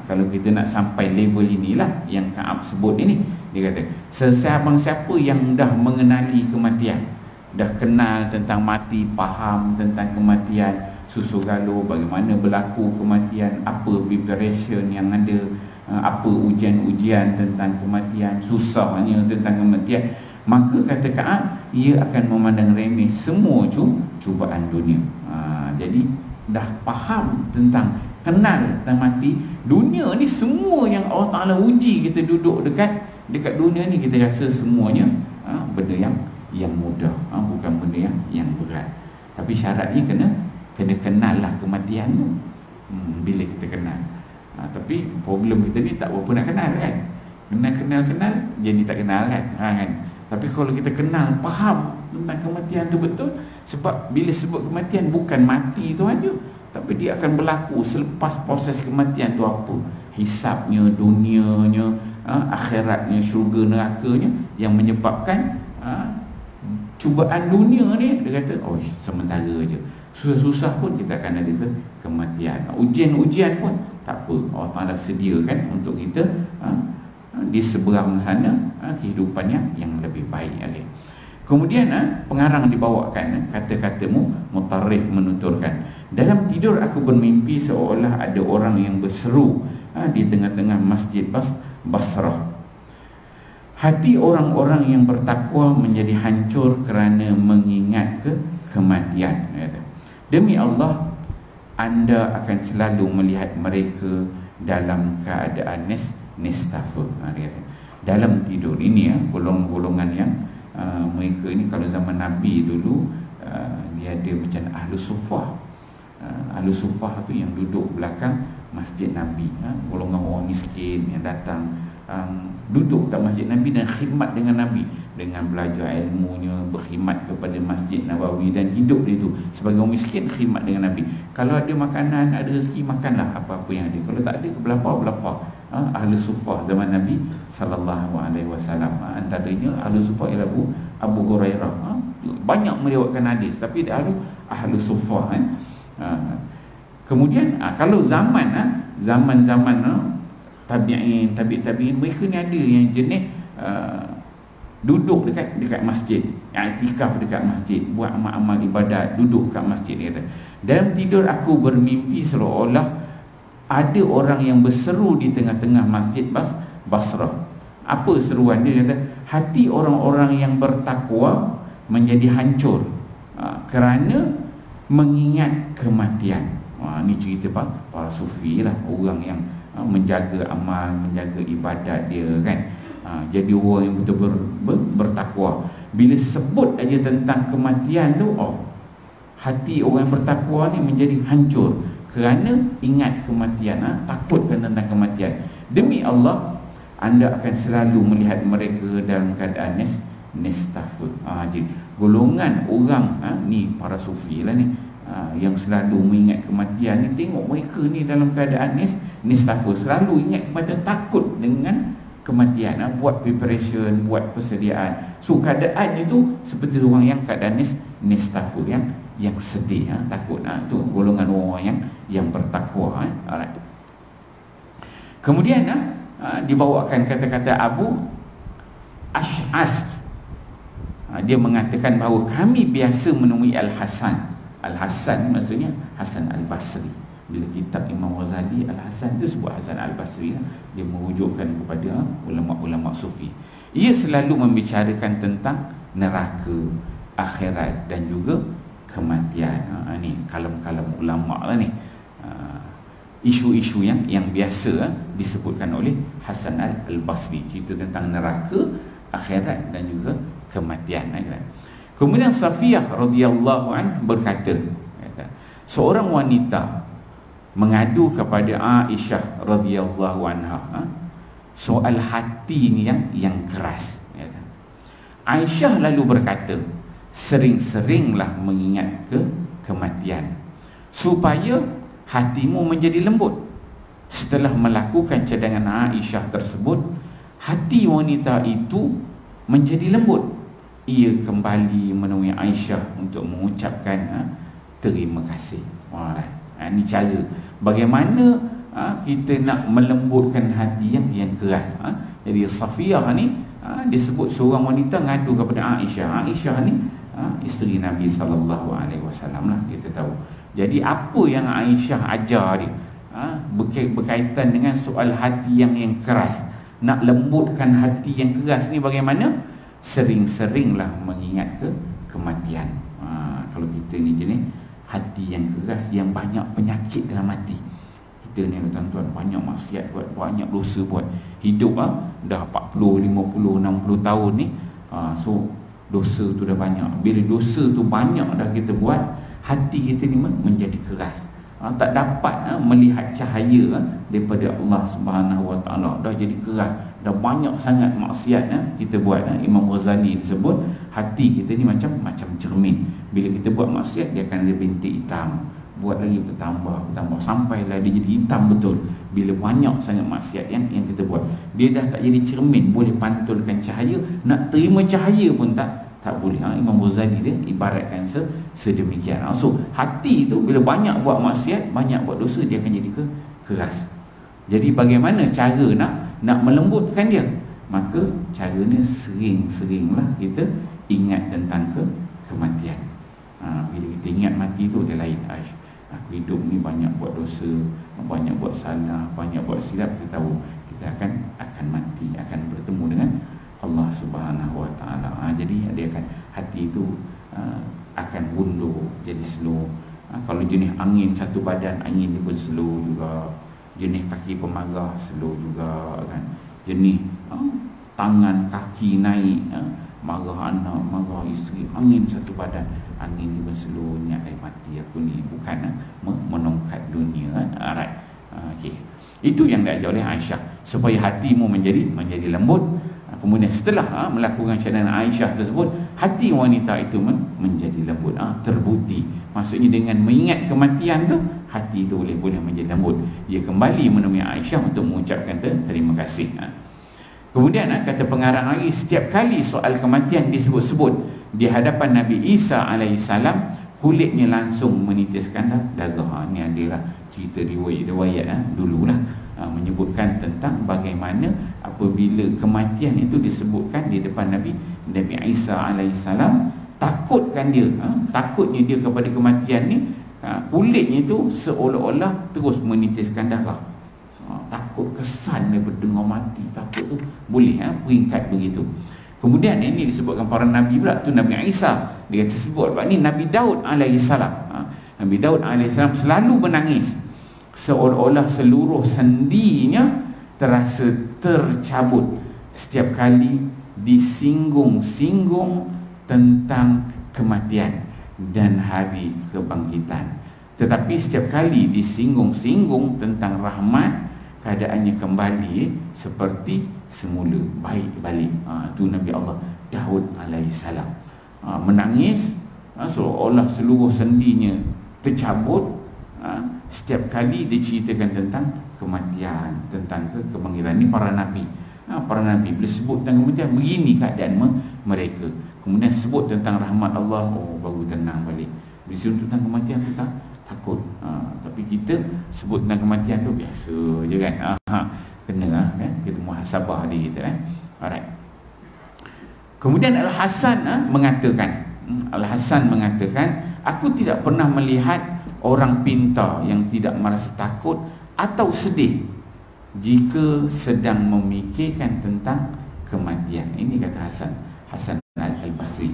S1: kalau kita nak sampai level inilah yang Ka'ab sebut ini, dia kata siapa yang dah mengenali kematian, dah kenal tentang mati, faham tentang kematian, susu galur, bagaimana berlaku kematian, apa preparation yang ada, apa ujian-ujian tentang kematian, susahnya tentang kematian, maka kata ia akan memandang remeh semua cubaan dunia. Jadi dah faham tentang, kenal tentang mati. Dunia ni semua yang Allah Ta'ala uji kita duduk dekat dunia ni, kita rasa semuanya benda yang mudah, bukan benda yang berat. Tapi syaratnya kena kenal lah kematian tu. Bila kita kenal, tapi problem kita ni tak berapa nak kenal kan. Kenal jadi tak kenal kan. Tapi kalau kita kenal, faham tentang kematian tu betul, sebab bila sebut kematian bukan mati tu aja, tapi dia akan berlaku selepas proses kematian tu apa, hisabnya, dunianya, akhiratnya, syurga nerakanya, yang menyebabkan cubaan dunia ni dia kata oh sementara je, susah-susah pun kita akan ada kematian, ujian-ujian pun tak apa, Allah Ta'ala sediakan untuk kita di seberang sana kehidupan yang lebih baik. Okay. Kemudian pengarang dibawakan kata-kata Mutarrikh menuturkan, dalam tidur aku bermimpi seolah ada orang yang berseru di tengah-tengah masjid Basrah. Hati orang-orang yang bertakwa menjadi hancur kerana mengingat kematian. Demi Allah, anda akan selalu melihat mereka dalam keadaan nestafa. Dalam tidur ini golongan-golongan yang mereka ini, kalau zaman Nabi dulu dia ada macam Ahlus Suffah. Ahlus Suffah tu yang duduk belakang masjid Nabi, golongan orang miskin yang datang duduk kat masjid Nabi dan khidmat dengan Nabi, dengan belajar ilmunya, berkhidmat kepada Masjid Nabawi dan hidup dia tu sebagai orang miskin, khidmat dengan Nabi. Kalau ada makanan, ada rezeki, makanlah apa-apa yang ada. Kalau tak ada, belapa. Ahli Suffah zaman Nabi sallallahu alaihi wasallam, antaranya ahli Suffah ialah Abu Hurairah. Banyak meriwayatkan hadis, tapi dia ahli Suffah kemudian kalau zaman tabi'in, mereka ni ada yang jenis duduk dekat masjid, i'tikaf dekat masjid, buat amal-amal ibadat, duduk dekat masjid. Dia kata, dalam tidur aku bermimpi seolah ada orang yang berseru di tengah-tengah masjid Basrah. Apa seruan dia? Kata, hati orang-orang yang bertakwa menjadi hancur kerana mengingat kematian. Ini cerita para sufi lah, orang yang menjaga amal, menjaga ibadat dia kan. Jadi orang yang betul bertakwa. Bila sebut aja tentang kematian tu, hati orang yang bertakwa ni menjadi hancur kerana ingat kematian, takutkan tentang kematian. Demi Allah, anda akan selalu melihat mereka dalam keadaan nestafa. Jadi golongan orang ni para sufi lah ni, yang selalu mengingat kematian ni, tengok mereka ni dalam keadaan nestafa, selalu ingat kematian, takut dengan kematian, buat preparation, buat persediaan. So keadaan itu seperti orang yang keadaan nestafa, yang sedih, takut. Itu golongan orang yang bertakwa. Alright. Kemudian dibawakan kata-kata Abu Ash'as. Dia mengatakan bahawa kami biasa menemui Al-Hasan. Al-Hasan maksudnya Hasan Al-Basri. Bila kitab Imam Ghazali, Al-Hasan itu sebut Hasan Al-Basri, dia merujukkan kepada ulama-ulama sufi. Ia selalu membicarakan tentang neraka, akhirat dan juga kematian. Ni kalam-kalam ulama lah ni. Isu-isu yang biasa disebutkan oleh Hasan Al-Basri, cerita tentang neraka, akhirat dan juga kematian. Kemudian Safiyah radhiyallahu anha berkata, seorang wanita mengadu kepada Aisyah radhiyallahu anha soal hati ni yang keras. Aisyah lalu berkata, sering-seringlah mengingat kematian supaya hatimu menjadi lembut. Setelah melakukan cadangan Aisyah tersebut, hati wanita itu menjadi lembut. Ia kembali menemui Aisyah untuk mengucapkan terima kasih. Ini cara bagaimana kita nak melembutkan hati yang keras. Jadi Safiyah ni disebut seorang wanita ngadu kepada Aisyah. Aisyah ni isteri Nabi sallallahu alaihi wasallam lah, kita tahu. Jadi apa yang Aisyah ajar dia? Berkaitan dengan soal hati yang keras. Nak lembutkan hati yang keras ni bagaimana? Sering-seringlah mengingat kematian. Kalau kita ni jenis hati yang keras, yang banyak penyakit dalam hati. Kita ni tuan-tuan banyak maksiat buat, banyak dosa buat. Hidup dah 40, 50, 60 tahun ni. So dosa tu dah banyak. Bila dosa tu banyak dah kita buat, hati kita ni menjadi keras. Tak dapat melihat cahaya daripada Allah Subhanahu Wa Taala. Dah jadi keras, dah banyak sangat maksiat kita buat. Imam Ghazali disebut hati kita ni macam cermin. Bila kita buat maksiat, dia akan ada bintik hitam. Buat lagi bertambah sampailah dia jadi hitam betul. Bila banyak sangat maksiat yang kita buat, dia dah tak jadi cermin, boleh pantulkan cahaya. Nak terima cahaya pun tak boleh. Imam Ghazali dia ibaratkan sedemikian. So hati tu bila banyak buat maksiat, banyak buat dosa, dia akan jadi keras. Jadi bagaimana cara nak melembutkan dia? Maka caranya sering-seringlah kita ingat tentang kematian. Bila kita ingat mati tu, dia lain. Aku hidup ni banyak buat dosa, banyak buat salah, banyak buat silap. Kita tahu kita akan mati, akan bertemu dengan Allah Subhanahu Wa Taala. Jadi dia akan, hati itu akan mundur, jadi slow. Kalau jenis angin satu badan, angin dia pun slow juga. Jenis kaki pemarah, slow juga kan. Jenis tangan kaki naik, marah anak, marah isteri, angin satu badan, angin dia pun slow. Niat mati aku ni bukan menongkat dunia. Alright. Okay. Itu yang diajar oleh Aisyah, supaya hatimu menjadi lembut. Kemudian setelah melakukan cadangan Aisyah tersebut, hati wanita itu menjadi lembut, terbukti. Maksudnya dengan mengingat kematian tu, hati itu boleh menjadi lembut. Dia kembali menemui Aisyah untuk mengucapkan terima kasih. Kemudian kata pengarang lagi, setiap kali soal kematian disebut-sebut di hadapan Nabi Isa alaihissalam, kulitnya langsung menitiskan darah. Ini adalah cerita riwayat dululah, menyebutkan tentang bagaimana apabila kematian itu disebutkan di depan Nabi Isa alaihissalam, takutnya dia kepada kematian ni, kulitnya itu seolah-olah terus menitiskan darah. Takut, kesan dia berdengar mati, takut tu boleh peringkat begitu. Kemudian ini disebutkan para nabi pula tu, Nabi Isa dia tersebut ni Nabi Daud alaihissalam. Nabi Daud alaihissalam selalu menangis, seolah-olah seluruh sendinya terasa tercabut setiap kali disinggung-singgung tentang kematian dan hari kebangkitan. Tetapi setiap kali disinggung-singgung tentang rahmat, keadaannya kembali seperti semula, baik balik. Itu Nabi Allah Daud alaihissalam, menangis seolah seluruh sendinya tercabut setiap kali diceritakan tentang kematian, tentang kebangkitan. Ini para nabi. Para nabi bila sebut tentang kematian, begini keadaan mereka. Kemudian sebut tentang rahmat Allah, baru tenang balik. Bila sebut tentang kematian tu takut. Tapi kita sebut tentang kematian tu biasa je kan. Kena kan, kita muhasabah diri kita kan. Alright. Kemudian Al-Hasan mengatakan, aku tidak pernah melihat orang pintar yang tidak merasa takut atau sedih jika sedang memikirkan tentang kematian. Ini kata Hasan Al-Basri.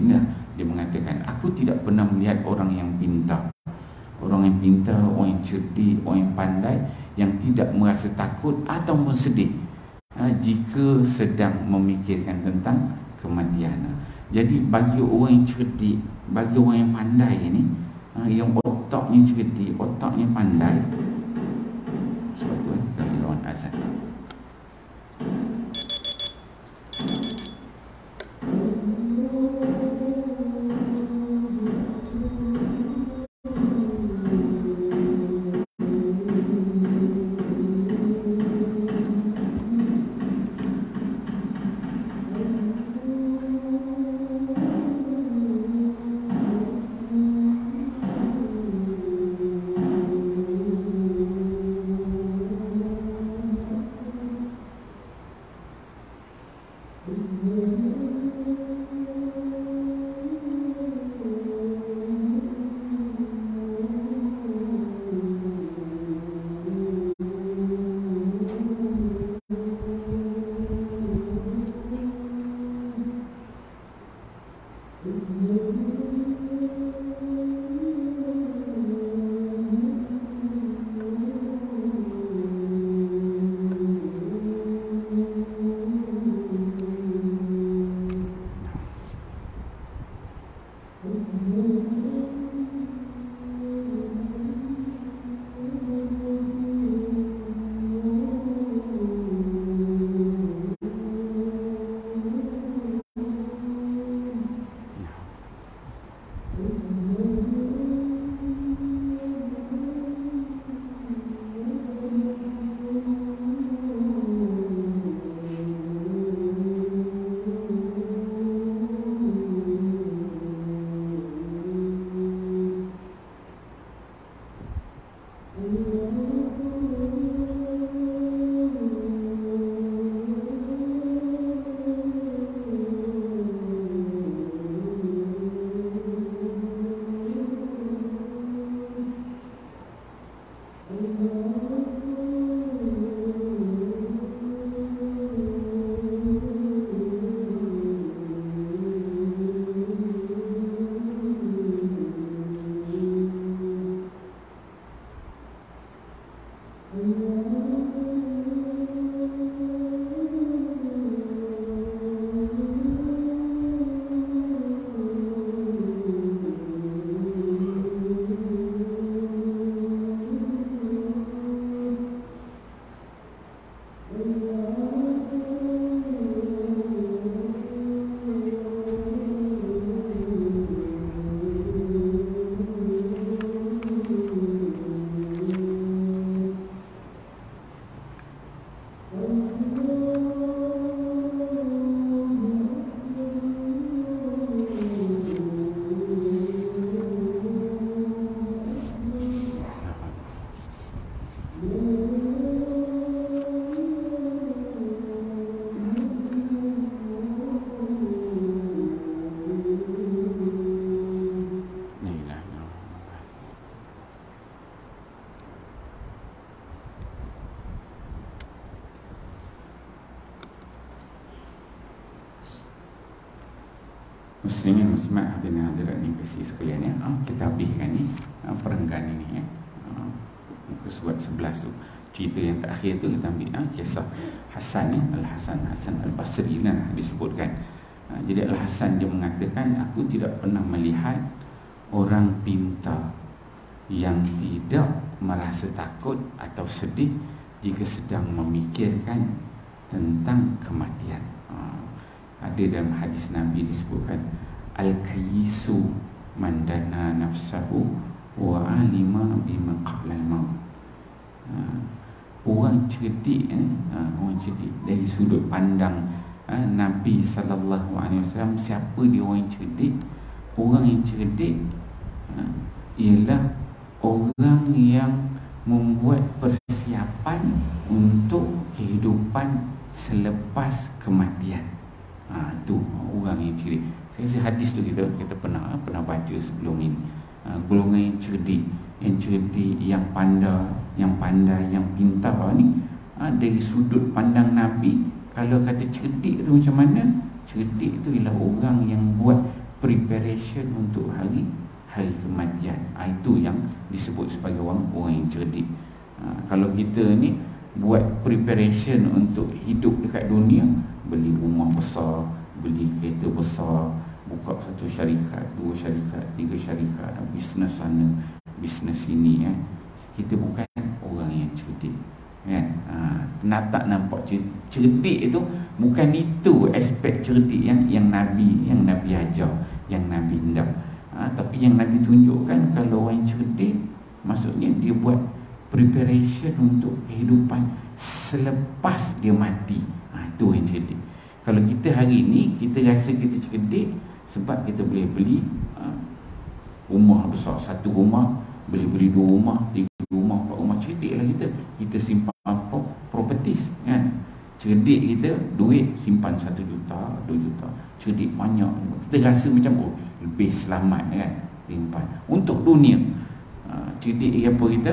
S1: Dia mengatakan, aku tidak pernah melihat orang yang pintar, orang yang cerdik, orang yang pandai, yang tidak merasa takut ataupun sedih jika sedang memikirkan tentang kematian. Jadi bagi orang yang cerdik, bagi orang yang pandai ni, yang otaknya cerdik, otaknya pandai, sebab tu kami lawan azan. Muslimin muslimat hadirin hadirat ni kasih sekalian ya. Kita habiskan ni perenggan ini ya. Muka surat 11 tu. Cerita yang terakhir tu kita ambil kisah Hasan ya, Al-Hasan Al-Basri kan disebutkan. Jadi Al-Hasan dia mengatakan, aku tidak pernah melihat orang pintar yang tidak merasa takut atau sedih jika sedang memikirkan tentang kematian. Ada dalam hadis Nabi disebutkan, al-kayyisu man dana nafsahu wa alima bima qabla al-maut. Orang cerdik orang cerdik dari sudut pandang Nabi sallallahu alaihi wasallam. Siapa dia orang yang cerdik? Orang yang cerdik ialah orang yang membuat persiapan untuk kehidupan selepas kematian. Tu orang yang cerdik. Saya rasa hadis tu kita pernah baca sebelum ini. Golongan yang cerdik, yang pandai, yang pintar ni dari sudut pandang Nabi, kalau kata cerdik tu macam mana? Cerdik tu ialah orang yang buat preparation untuk hari kematian. Itu yang disebut sebagai orang yang cerdik. Kalau kita ni buat preparation untuk hidup dekat dunia, beli rumah besar, beli kereta besar, buka satu syarikat, dua syarikat, tiga syarikat, bisnes sana, bisnes sini kita bukan orang yang cerdik kan. Tak nampak cerdik itu bukan itu aspek cerdik yang Nabi ajar, yang Nabi hendak. Tapi yang Nabi tunjukkan, kalau orang yang cerdik maksudnya dia buat preparation untuk kehidupan selepas dia mati. Itu yang cerdik. Kalau kita hari ni kita rasa kita cerdik sebab kita boleh beli rumah besar, satu rumah boleh beli dua rumah, tiga rumah, empat rumah. Cerdiklah kita simpan properties kan. Cerdik kita duit simpan 1 juta, 2 juta. Cerdik banyak. Kita rasa macam lebih selamat kan, simpan untuk dunia. Cerdik apa kita?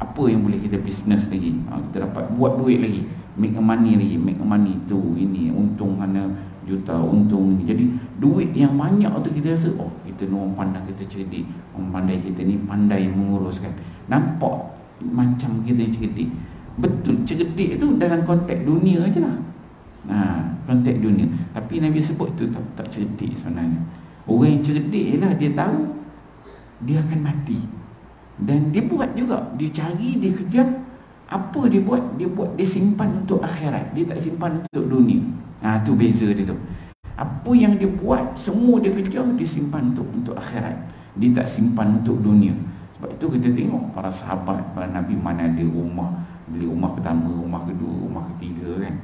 S1: Apa yang boleh kita bisnes lagi, kita dapat buat duit lagi, make money tu, ini untung mana juta, untung ni. Jadi duit yang banyak tu kita rasa kita ni orang pandang kita cerdik, orang pandai kita ni pandai menguruskan. Nampak macam kita cerdik. Betul, cerdik tu dalam konteks dunia je lah. Konteks dunia. Tapi Nabi sebut tu tak cerdik sebenarnya. Orang yang cerdik ialah dia tahu dia akan mati, dan dia buat juga, dia cari, dia kejar. Apa dia buat? Dia simpan untuk akhirat. Dia tak simpan untuk dunia. Tu beza dia tu. Apa yang dia buat, semua dia kejar, dia simpan untuk akhirat. Dia tak simpan untuk dunia. Sebab itu kita tengok para sahabat, para Nabi, mana ada rumah, beli rumah pertama, rumah kedua, rumah ketiga kan.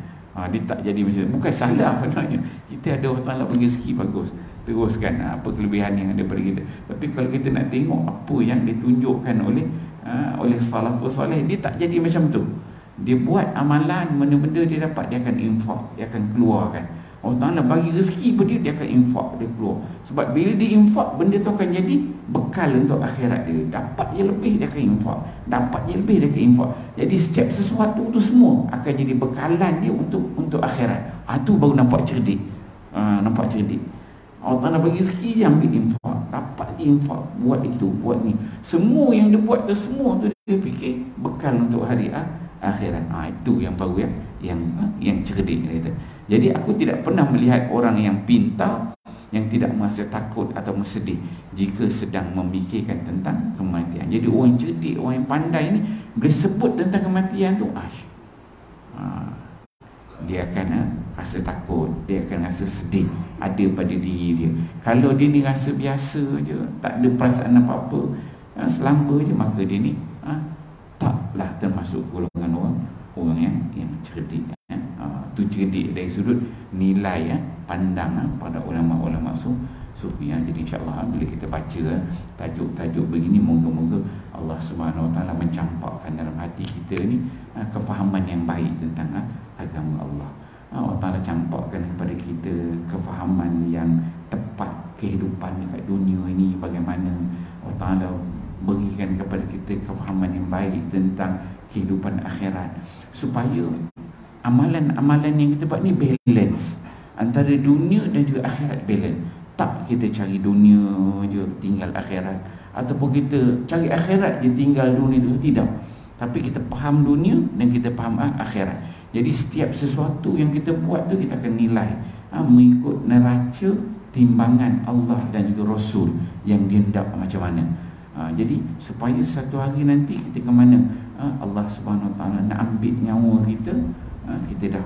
S1: Dia tak jadi macam tu. Bukan salah sebenarnya. Kita ada orang Ta'ala bagi rezeki bagus, teruskan apa kelebihan yang ada pada kita. Tapi kalau kita nak tengok apa yang ditunjukkan oleh salafus soleh, dia tak jadi macam tu. Dia buat amalan, benda-benda dia dapat, dia akan infak, dia akan keluarkan. Allah Ta'ala bagi rezeki pada dia akan infak, dia keluar. Sebab bila dia infak, benda tu akan jadi bekal untuk akhirat dia. Dapat je lebih, dia akan infak. Dapat je lebih, dia akan infak. Jadi setiap sesuatu tu semua akan jadi bekalan dia untuk akhirat. Tu baru nampak cerdik. Nampak cerdik. Allah Ta'ala bagi rezeki, dia ambil infak. Dapat dia infak, buat itu, buat ni. Semua yang dia buat tu, semua tu dia fikir bekal untuk hari akhirat. Itu yang baru yang cerdik kata. Jadi aku tidak pernah melihat orang yang pintar yang tidak merasa takut atau bersedih jika sedang memikirkan tentang kematian. Jadi orang yang cerdik, orang yang pandai ni boleh sebut tentang kematian tu, dia akan rasa takut, dia akan rasa sedih ada pada diri dia. Kalau dia ni rasa biasa je, tak ada perasaan apa-apa, selamba je, maka dia ni taklah termasuk golongan orang yang cerdik. Tu cerdik dari sudut nilai pandang pada ulama-ulama sufi. Jadi insya-Allah bila kita baca tajuk-tajuk begini, moga-moga Allah Subhanahu Wa Taala mencampakkan dalam hati kita ni kefahaman yang baik tentang agama Allah. Allah Taala campakkan kepada kita kefahaman yang tepat kehidupan dekat dunia ini, bagaimana Allah Taala berikan kepada kita kefahaman yang baik tentang kehidupan akhirat, supaya amalan-amalan yang kita buat ni balance antara dunia dan juga akhirat, balance. Tak kita cari dunia je tinggal akhirat, ataupun kita cari akhirat je tinggal dunia tu, tidak. Tapi kita faham dunia dan kita faham akhirat. Jadi setiap sesuatu yang kita buat tu kita akan nilai mengikut neraca timbangan Allah dan juga Rasul yang dia hendak macam mana. Jadi supaya satu hari nanti ketika mana Allah Subhanahu Wa Taala nak ambil nyawa kita, kita dah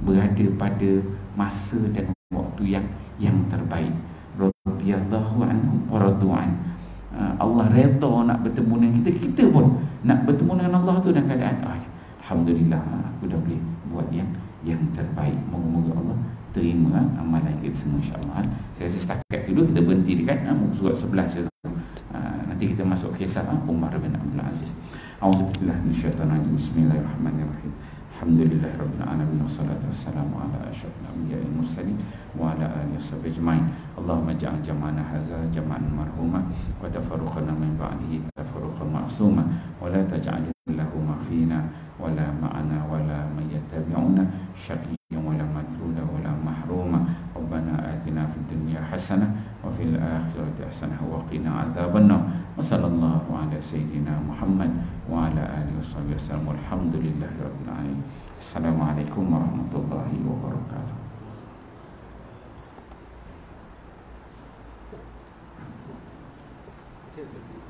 S1: berada pada masa dan waktu yang terbaik. Radhiyallahu anhu wa radu'an. Allah redha nak bertemu dengan kita, kita pun nak bertemu dengan Allah tu dalam keadaan alhamdulillah, aku dah boleh buat yang terbaik. Moga-moga Allah terima amalan kita semua, insya-Allah. Saya rasa setakat dulu kita berhenti dekat muka surat 11 tu. Nanti kita masuk kisah Umar bin Abdul Aziz. A'udzubillahi minasyaitonir rajim. Bismillahirrahmanirrahim. Alhamdulillahirabbil alamin, wassalatu wassalamu ala asyrafil anbiya'i wal mursalin wa ala alihi washabihi ajmain. Allahumma ja'al jam'ana hadza jam'an marhuma wa tafarruqana min ba'dihi tafarruqan ma'suma wa la taj'al lahu ma'fina wa la ma'ana wa la man yattabi'una syaqiyyan wa la matruda wa la mahruma. Rabbana atina fid dunya hasanah wa fil akhirati hasanah wa qina adzabannar. Wa sallallahu ala sayyidina Muhammad wa ala alihi wasallam. Walhamdulillahirabbil alamin. Assalamualaikum warahmatullahi wabarakatuh.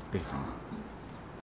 S1: Terima kasih.